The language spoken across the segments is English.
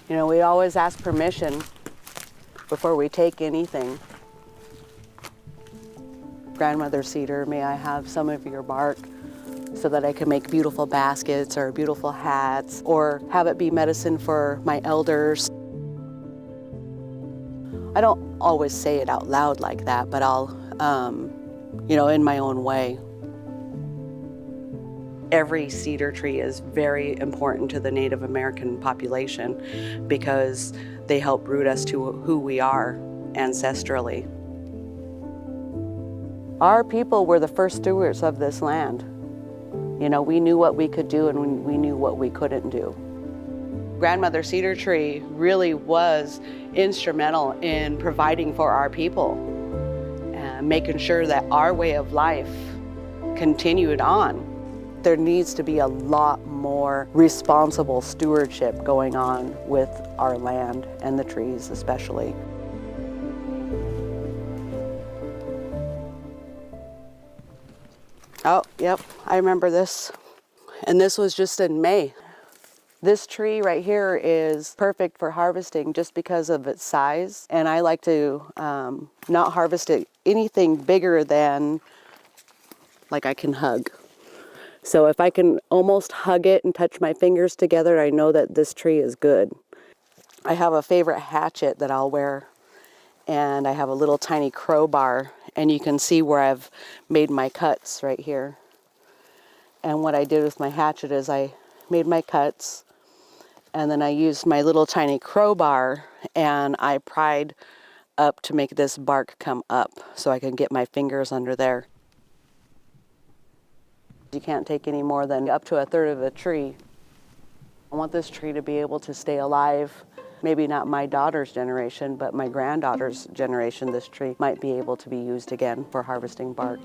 You know, we always ask permission before we take anything. Grandmother Cedar, may I have some of your bark so that I can make beautiful baskets or beautiful hats, or have it be medicine for my elders. I don't always say it out loud like that, but I'll, you know, in my own way. Every cedar tree is very important to the Native American population because they help root us to who we are ancestrally. Our people were the first stewards of this land. You know, we knew what we could do and we knew what we couldn't do. Grandmother Cedar Tree really was instrumental in providing for our people and making sure that our way of life continued on. There needs to be a lot more responsible stewardship going on with our land and the trees especially. Oh, yep, I remember this. And this was just in May. This tree right here is perfect for harvesting just because of its size. And I like to not harvest it anything bigger than like I can hug. So if I can almost hug it and touch my fingers together, I know that this tree is good. I have a favorite hatchet that I'll wear, and I have a little tiny crowbar, and you can see where I've made my cuts right here. And what I did with my hatchet is I made my cuts, and then I used my little tiny crowbar, and I pried up to make this bark come up so I can get my fingers under there. You can't take any more than up to a third of a tree. I want this tree to be able to stay alive. Maybe not my daughter's generation, but my granddaughter's generation, this tree might be able to be used again for harvesting bark.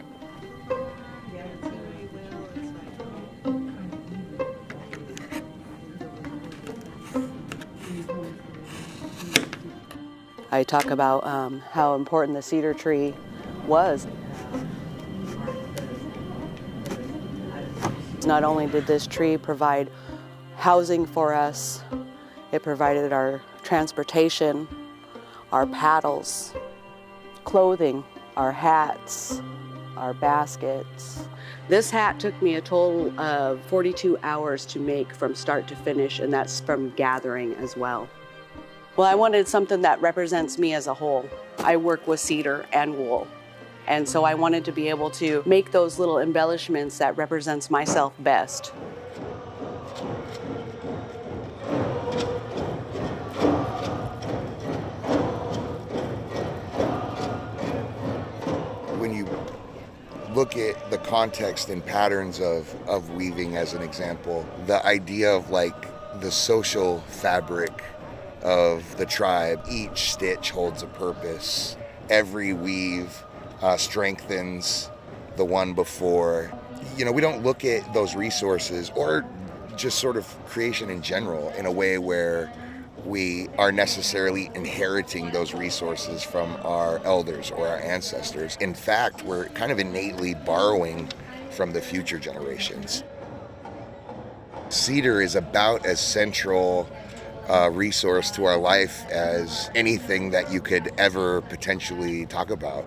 I talk about how important the cedar tree was. Not only did this tree provide housing for us, it provided our transportation, our paddles, clothing, our hats, our baskets. This hat took me a total of 42 hours to make from start to finish, and that's from gathering as well. Well, I wanted something that represents me as a whole. I work with cedar and wool. And so I wanted to be able to make those little embellishments that represents myself best. When you look at the context and patterns of weaving as an example, the idea of like the social fabric of the tribe, each stitch holds a purpose. Every weave strengthens the one before. You know, we don't look at those resources or just sort of creation in general in a way where we are necessarily inheriting those resources from our elders or our ancestors. In fact, we're kind of innately borrowing from the future generations. Cedar is about as central resource to our life as anything that you could ever potentially talk about.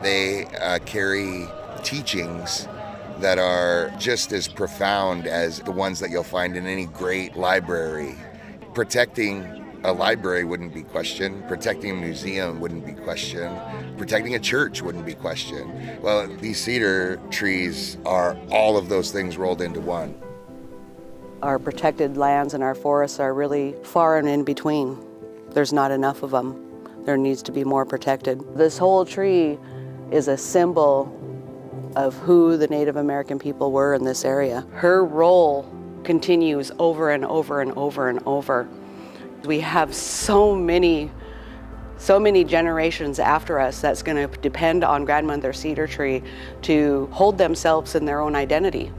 They carry teachings that are just as profound as the ones that you'll find in any great library. Protecting a library wouldn't be questioned. Protecting a museum wouldn't be questioned. Protecting a church wouldn't be questioned. Well, these cedar trees are all of those things rolled into one. Our protected lands and our forests are really far and in between. There's not enough of them. There needs to be more protected. This whole tree is a symbol of who the Native American people were in this area. Her role continues over and over and over and over. We have so many generations after us that's going to depend on Grandmother Cedar Tree to hold themselves in their own identity.